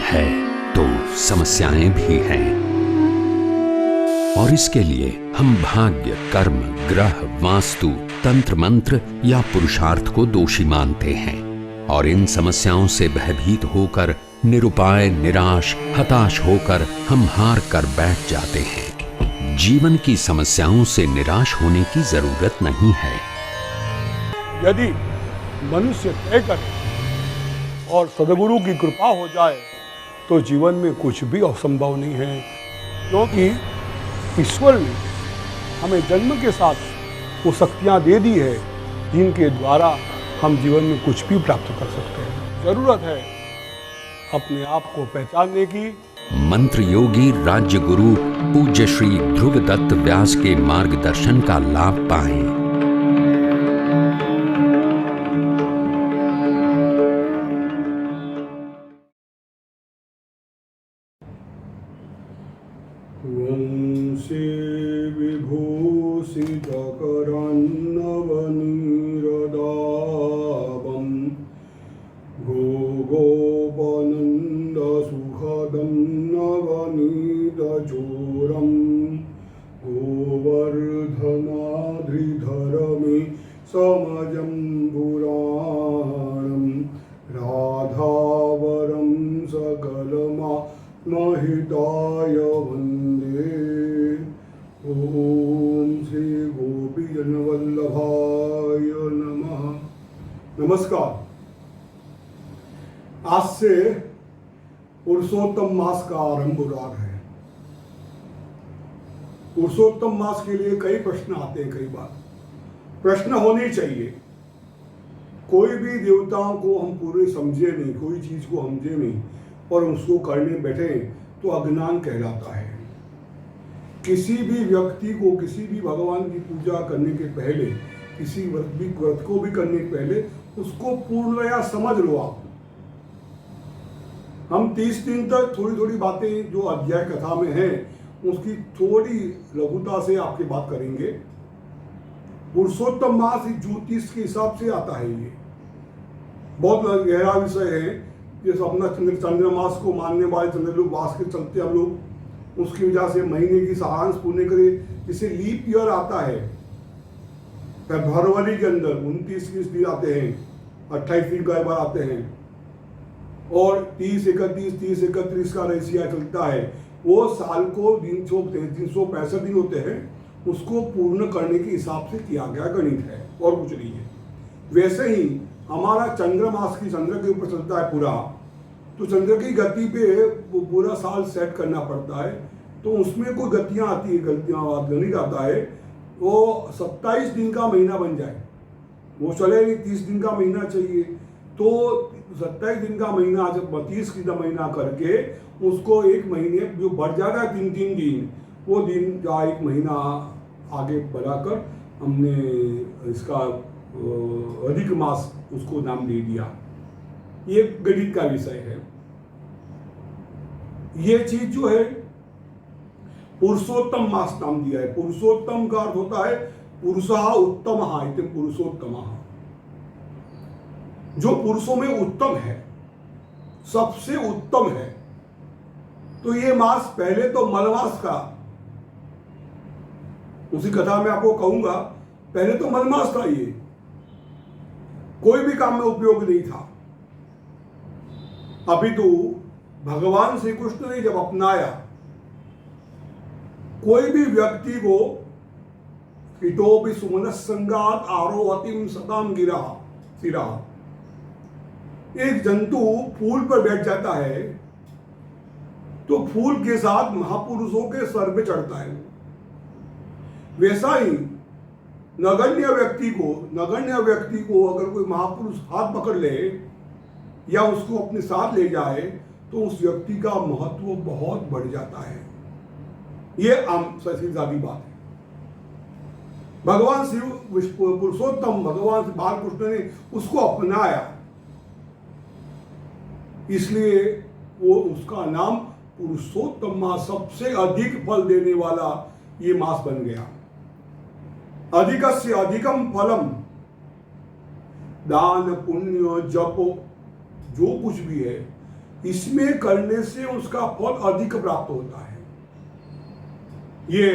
है तो समस्याएं भी हैं, और इसके लिए हम भाग्य, कर्म, ग्रह, वास्तु, तंत्र मंत्र या पुरुषार्थ को दोषी मानते हैं और इन समस्याओं से भयभीत होकर निरुपाय, निराश, हताश होकर हम हार कर बैठ जाते हैं। जीवन की समस्याओं से निराश होने की जरूरत नहीं है। यदि मनुष्य तय करे और सदगुरु की कृपा हो जाए तो जीवन में कुछ भी असंभव नहीं है, क्योंकि ईश्वर ने हमें जन्म के साथ वो शक्तियाँ दे दी है जिनके द्वारा हम जीवन में कुछ भी प्राप्त कर सकते हैं। जरूरत है अपने आप को पहचानने की। मंत्र योगी राज्य गुरु पूज्य श्री ध्रुव दत्त व्यास के मार्गदर्शन का लाभ पाएं। वंशे विभूषितकरन्नवनीरदावं गोगोपनन्दसुखदं नवनीतचोरं गोवर्धनाद्रिधरमे समजं पुराणं राधावरं सकलमात्महिताय वन्दे। ओम श्री गोपीजनवल्लभाय नमः। नमस्कार। आज से पुरुषोत्तम मास का आरंभ हो रहा है। पुरुषोत्तम मास के लिए कई प्रश्न आते हैं। कई बार प्रश्न होने चाहिए। कोई भी देवताओं को हम पूरे समझे नहीं, कोई चीज को समझे नहीं और उसको करने बैठे तो अज्ञान कहलाता है। किसी भी व्यक्ति को, किसी भी भगवान की पूजा करने के पहले, किसी व्रत को भी करने के पहले उसको पूर्णतया समझ लो आप। हम 30 दिन तक थोड़ी थोड़ी बातें जो अध्याय कथा में हैं उसकी थोड़ी लघुता से आपके बात करेंगे। पुरुषोत्तम मास ज्योतिष के हिसाब से आता है। ये बहुत गहरा विषय है। जैसे अपना चंद्रमास को मानने वाले चंद्रलोक वास के चलते हम लोग उसकी वजह से महीने की सारांश पूर्ण करें। जिसे लीप ईयर आता है फरवरी के अंदर 29 दिन आते हैं, 28 दिन का बार आते हैं और 30-31 का रेशिया चलता है। वो साल को 365 दिन होते हैं। उसको पूर्ण करने के हिसाब से किया गया गणित है और कुछ नहीं है। वैसे ही हमारा चंद्रमास की चंद्र के ऊपर चलता है पूरा, तो चंद्र की गति पे वो पूरा साल सेट करना पड़ता है। तो उसमें कोई गतियाँ आती है, गणित आता है। वो 27 दिन का महीना बन जाए, वो चले नहीं 30 दिन का महीना चाहिए, तो 27 दिन का महीना जब 32 का महीना करके उसको एक महीने जो बढ़ जाता है 3-3 दिन, वो दिन का एक महीना आगे बढ़ाकर हमने इसका अधिक मास उसको नाम दे दिया। ये गणित का विषय है। ये चीज जो है पुरुषोत्तम मास नाम दिया है। पुरुषोत्तम का अर्थ होता है पुरुषः उत्तमः इति पुरुषोत्तमः, जो पुरुषों में उत्तम है, सबसे उत्तम है। तो ये मास पहले तो मलमास का, उसी कथा में आपको कहूंगा, पहले तो मलमास था। ये कोई भी काम में उपयोग नहीं था। अभी तो भगवान श्री कृष्ण ने जब अपनाया, कोई भी व्यक्ति को इतोपि सुमनस्संगात् आरोहतिम सताम गिरा सिरा, एक जंतु फूल पर बैठ जाता है तो फूल के साथ महापुरुषों के सर पे चढ़ता है। वैसा ही नगण्य व्यक्ति को अगर कोई महापुरुष हाथ पकड़ ले या उसको अपने साथ ले जाए तो उस व्यक्ति का महत्व बहुत बढ़ जाता है। ये आम सीधी बात है। भगवान शिव पुरुषोत्तम भगवान बालकृष्ण ने उसको अपनाया, इसलिए वो उसका नाम पुरुषोत्तम मास, सबसे अधिक फल देने वाला ये मास बन गया। अधिकस्य अधिकम फलम, दान पुण्य जप जो कुछ भी है इसमें करने से उसका फल अधिक प्राप्त होता है, ये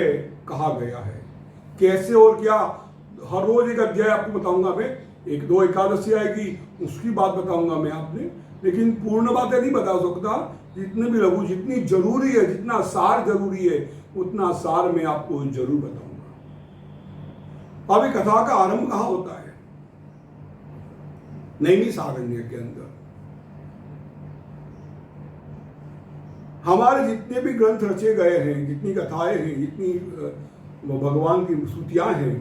कहा गया है। कैसे और क्या, हर रोज एक अध्याय आपको बताऊंगा मैं, एक दो एकादशी आएगी उसकी बात बताऊंगा मैं आपने, लेकिन पूर्ण बातें नहीं बता सकता। जितने भी लघु, जितनी जरूरी है, जितना सार जरूरी है, उतना सार मैं आपको जरूर बताऊंगा। अभी कथा का आरंभ कहाँ होता है? नैमिषारण्य के अंदर। हमारे जितने भी ग्रंथ रचे गए हैं, जितनी कथाएं हैं, जितनी भगवान की स्तुतियां हैं,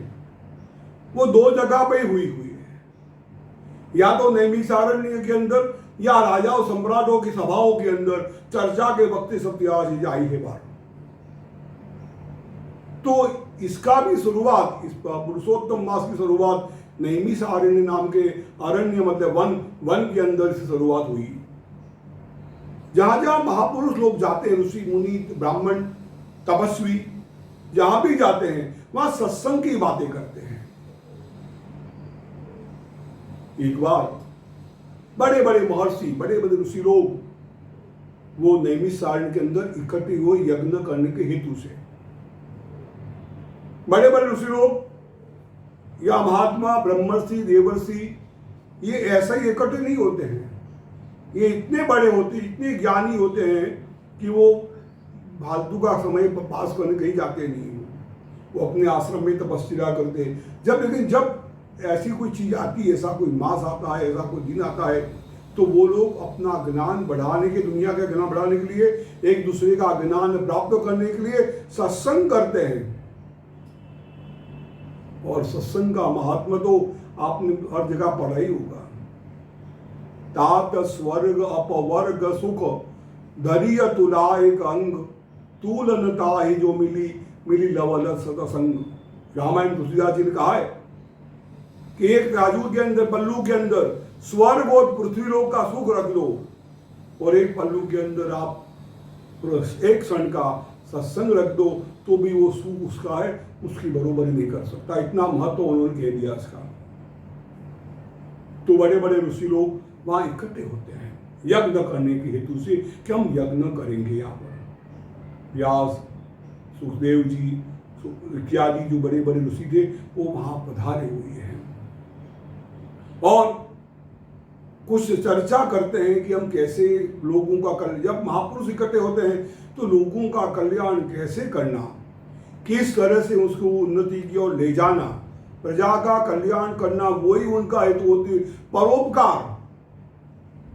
वो दो जगह पे हुई है। या तो नैमिषारण्य के अंदर, या राजा और सम्राटों की सभाओं के अंदर चर्चा के वक्त सत्यासी आई है बात। तो इसका भी शुरुआत, इस पुरुषोत्तम मास की शुरुआत नैमिषारण्य नाम के अरण्य, मतलब वन के अंदर से शुरुआत हुई। जहां जहां महापुरुष लोग जाते हैं, ऋषि मुनि ब्राह्मण तपस्वी जहां भी जाते हैं, वहां सत्संग की बातें करते हैं। एक बार बड़े बड़े महर्षि, बड़े बड़े ऋषि लोग वो नैमिषारण्य के अंदर इकट्ठे हुए यज्ञ करने के हेतु से। बड़े बड़े ऋषि लोग या महात्मा, ब्रह्मर्षि, देवर्षि, ये ऐसा ही इकट्ठे नहीं होते हैं। ये इतने बड़े होते, इतने ज्ञानी होते हैं कि वो फालतू का समय पास करने कहीं जाते नहीं। वो अपने आश्रम में तपस्या करते हैं। लेकिन जब ऐसी कोई चीज आती है, ऐसा कोई मास आता है, ऐसा कोई दिन आता है, तो वो लोग अपना ज्ञान बढ़ाने के, दुनिया का ज्ञान बढ़ाने के लिए, एक दूसरे का ज्ञान प्राप्त करने के लिए सत्संग करते हैं। और सत्संग का महात्मा तो आपने हर जगह पढ़ा ही होगा। तात स्वर्ग अपवर्ग सुख धरिय तुला एक अंग, तूलनता ही जो मिली लवल सतसंग। रामायण तुलसीदास जी ने कहा है कि एक राजू के अंदर, पल्लू के अंदर स्वर्ग और पृथ्वी लोक का सुख रख दो, और एक पल्लू के अंदर आप एक क्षण का सत्संग रख दो, तो भी वो सुख उसका है, उसकी बरोबरी नहीं कर सकता। इतना महत्व उन्होंने कह दिया इसका। तो बड़े बड़े ऋषि लोग वहां इकट्ठे होते हैं यज्ञ करने के हेतु से, कि हम यज्ञ करेंगे। यहाँ पर व्यास, सुखदेव जी इत्यादि जो बड़े बड़े ऋषि थे, वो वहां पधारे हुए हैं और कुछ चर्चा करते हैं कि हम कैसे लोगों का कल्याण, जब महापुरुष इकट्ठे होते हैं तो लोगों का कल्याण कैसे करना, किस तरह से उसको उन्नति की ओर ले जाना, प्रजा का कल्याण करना, वही उनका हेतु होती है। परोपकार,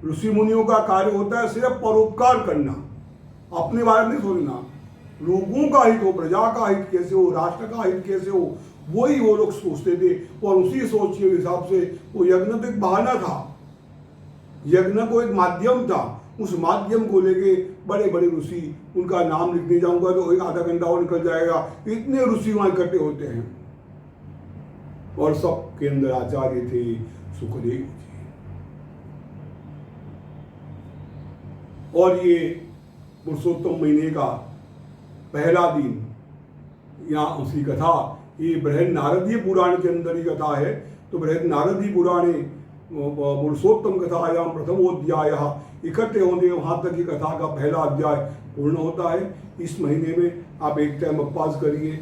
ऋषि मुनियों का कार्य होता है सिर्फ परोपकार करना, अपने बारे में नहीं सोचना। लोगों का हित हो, प्रजा का हित कैसे हो, राष्ट्र का हित कैसे हो, वही वो लोग सोचते थे। और उसी सोच के हिसाब से वो यज्ञ तो एक बहाना था, यज्ञ को एक माध्यम था। उस माध्यम को लेके बड़े बड़े ऋषि, उनका नाम लिखने जाऊंगा तो एक आधा घंटा और निकल जाएगा, इतने ऋषि वहां इकट्ठे होते हैं। और सब के अंदर आचार्य थे सुखदेव जी। और ये पुरुषोत्तम महीने का पहला दिन, यहाँ उसकी कथा, ये बृहद नारदीय पुराण के अंदर ही कथा है। तो बृहद नारदीय पुराणे पुरुषोत्तम कथायां प्रथमोध्याय, इकट्ठे होने वहाँ तक की कथा का पहला अध्याय पूर्ण होता है। इस महीने में आप एक टाइम उपवास करिए,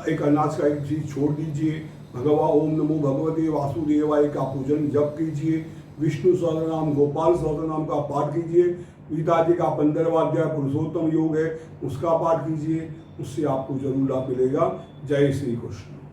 एक अनाज का एक चीज छोड़ दीजिए, भगवा ओम नमो भगवते वासुदेवाय का पूजन जप कीजिए, विष्णु सहस्रनाम, गोपाल सहस्रनाम का पाठ कीजिए, गीता जी का 15वां अध्याय पुरुषोत्तम योग है उसका पाठ कीजिए, उससे आपको जरूर लाभ मिलेगा। जय श्री कृष्ण।